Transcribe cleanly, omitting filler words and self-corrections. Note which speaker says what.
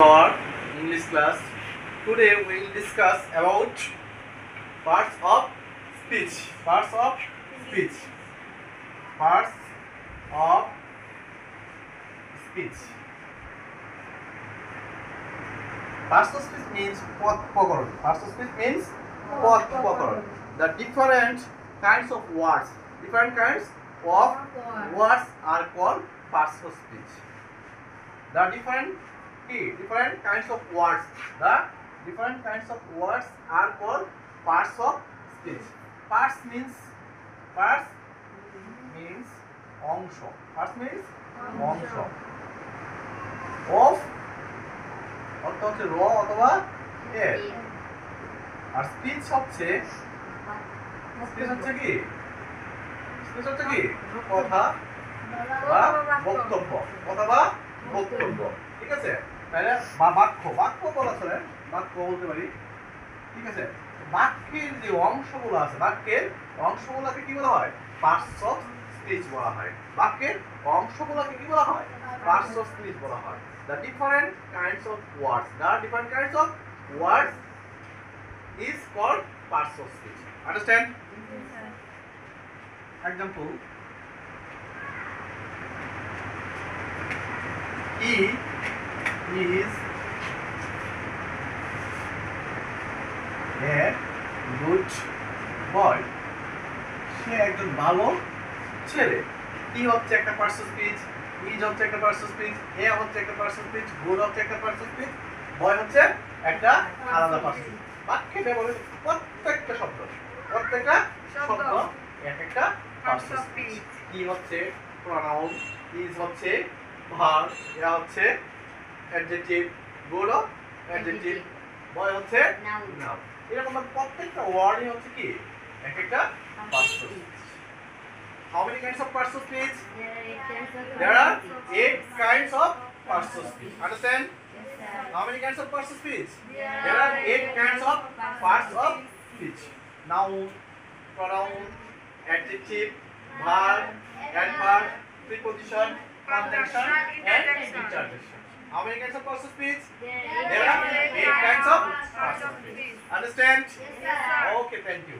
Speaker 1: our English class. Today we will discuss about parts of speech. Parts of speech. Parts of speech. Parts of speech means পথ-প্রকরণ. Parts of speech means পথ-প্রকরণ. The different kinds of words. Different kinds of words are called parts of speech. The different kinds of words. The different kinds of words are called parts of speech. Parts means অংশ. Parts means অংশ. Of অর্থ হচ্ছে র অথবা এর। আর speech হচ্ছে কি? Speech হচ্ছে কি? কথা বা বক্তব্য। কথা বা বক্তব্য। ঠিক আছে? তাহলে বাক্য বলা চলে, বাক্য বলতে পারি। ঠিক আছে? বাক্যের যে অংশগুলো আছে, বাক্যের অংশগুলোকে কি বলা হয়? পার্টস অফ স্পিচ বলা হয়। বাক্যের অংশগুলোকে কি বলা হয়? পার্টস অফ স্পিচ বলা হয়। The different kinds of words. The different kinds of words is called parts of speech. Understand? Example. He is a good boy. সে একজন ভালো ছেলে। কি হচ্ছে একটা পার্টস অফ স্পিচ, ইজ হচ্ছে একটা পার্টস অফ স্পিচ, এ হচ্ছে একটা পার্টস অফ স্পিচ, গুড হচ্ছে একটা পার্টস অফ স্পিচ, বয় হচ্ছে একটা আলাদা পার্টস অফ স্পিচ। বাক্যে ব্যবহৃত প্রত্যেকটা শব্দ এক একটা পার্টস অফ স্পিচ। কি হচ্ছে প্রোনাউন, ইজ হচ্ছে ভার্ব, এ হচ্ছে অ্যাডজেক্টিভ, গুড অ্যাডজেক্টিভ, বয় হচ্ছে নাউন। এরকম প্রত্যেকটা ওয়ার্ডই হচ্ছে কি এক একটা parts of speech. How many kinds of parts of speech? There are 8 kinds of parts of speech. Understand? How many kinds of parts of speech? There are 8 kinds of parts of speech. Noun, pronoun, adjective, verb, adverb, preposition, conjunction, and interjection. How many kinds of parts of speech? There are 8 kinds of parts of speech. Understand? Okay, thank you.